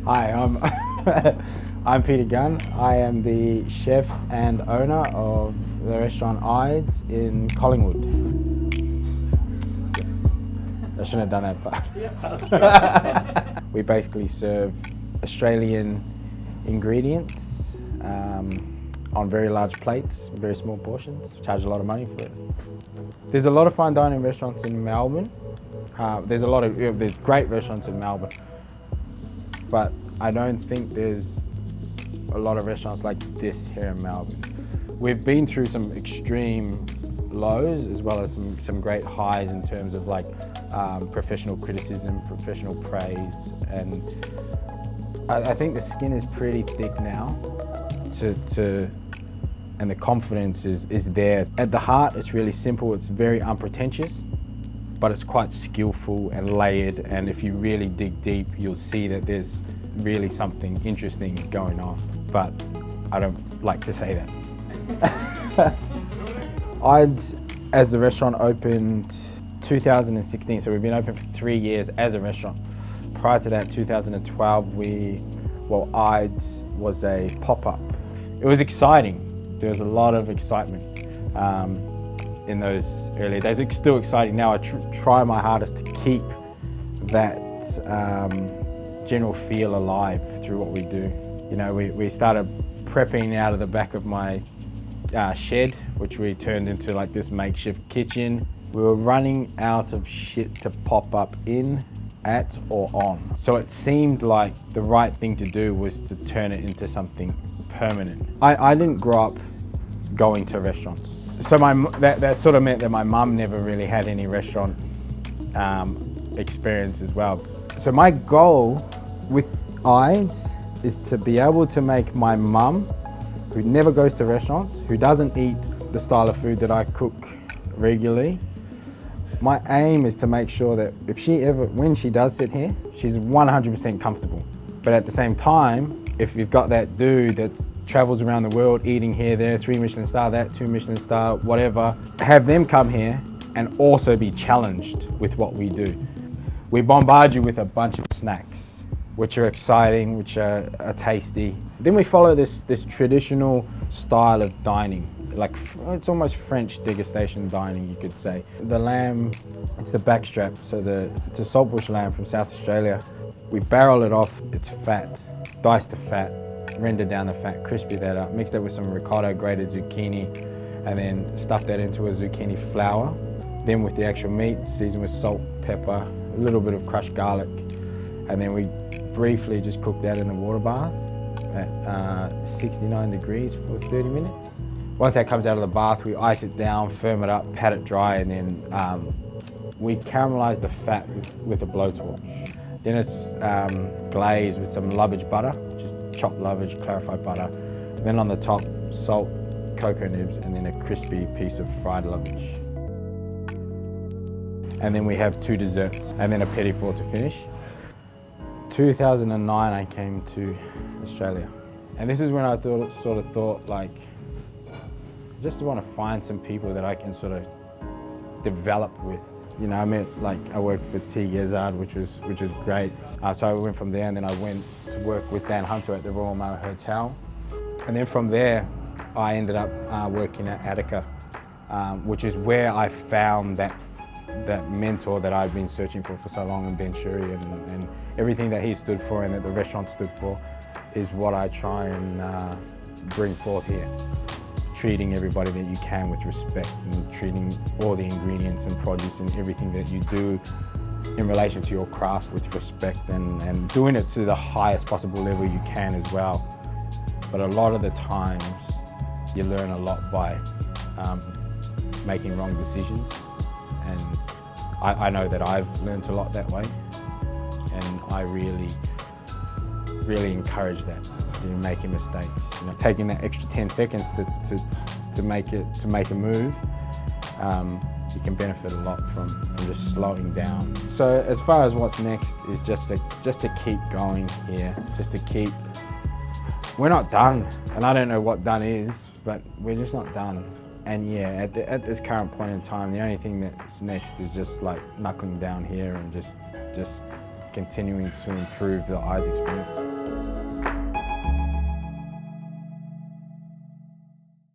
Hi, I'm Peter Gunn. I am the chef and owner of the restaurant Ides in Collingwood. I shouldn't have done that part. We basically serve Australian ingredients on very large plates, very small portions, charge a lot of money for it. There's a lot of fine dining restaurants in Melbourne. There's great restaurants in Melbourne, but I don't think there's a lot of restaurants like this here in Melbourne. We've been through some extreme lows as well as some great highs in terms of like professional criticism, professional praise, and I think the skin is pretty thick now and the confidence is there. At the heart, it's really simple, it's very unpretentious, but it's quite skillful and layered, and if you really dig deep, you'll see that there's really something interesting going on, but I don't like to say that. Ides, as the restaurant, opened 2016, so we've been open for 3 years as a restaurant. Prior to that, 2012, Ides was a pop-up. It was exciting. There was a lot of excitement in those early days. It's still exciting now. I try my hardest to keep that general feel alive through what we do. You know, we started prepping out of the back of my shed, which we turned into like this makeshift kitchen. We were running out of shit to pop up in, at, or on. So it seemed like the right thing to do was to turn it into something permanent. I didn't grow up going to restaurants. So that sort of meant that my mum never really had any restaurant experience as well. So my goal with Ides is to be able to make my mum, who never goes to restaurants, who doesn't eat the style of food that I cook regularly, my aim is to make sure that when she does sit here, she's 100% comfortable. But at the same time, if you've got that dude that travels around the world eating here, there, 3 Michelin star, that 2 Michelin star, whatever, have them come here and also be challenged with what we do. We bombard you with a bunch of snacks, which are exciting, which are tasty. Then we follow this saltbush style of dining. Like, it's almost French degustation dining, you could say. The lamb, it's the backstrap, so it's a saltbush lamb from South Australia. We barrel it off its fat, dice the fat, render down the fat, crispy that up, mix that with some ricotta, grated zucchini, and then stuff that into a zucchini flour. Then with the actual meat, season with salt, pepper, a little bit of crushed garlic, and then we briefly just cook that in the water bath at 69 degrees for 30 minutes. Once that comes out of the bath, we ice it down, firm it up, pat it dry, and then we caramelize the fat with a blowtorch. Then it's glazed with some lovage butter, just chopped lovage, clarified butter. And then on the top, salt, cocoa nibs, and then a crispy piece of fried lovage. And then we have 2 desserts, and then a petit four to finish. 2009, I came to Australia. And this is when I thought like, I just want to find some people that I can sort of develop with. You know, I worked for Teage Ezard, which was great. So I went from there, and then I went to work with Dan Hunter at the Royal Marriott Hotel. And then from there, I ended up working at Attica, which is where I found that mentor that I've been searching for so long in Ben Shuri, and everything that he stood for and that the restaurant stood for is what I try and bring forth here. Treating everybody that you can with respect, and treating all the ingredients and produce and everything that you do in relation to your craft with respect, and doing it to the highest possible level you can as well. But a lot of the times you learn a lot by making wrong decisions, and I know that I've learned a lot that way, and I really encourage that. Making mistakes, taking that extra 10 seconds to make a move, you can benefit a lot from just slowing down. So as far as what's next is just to keep going here, we're not done, and I don't know what done is, but we're just not done. And yeah, at this current point in time, the only thing that's next is just like knuckling down here and just continuing to improve the Ides experience.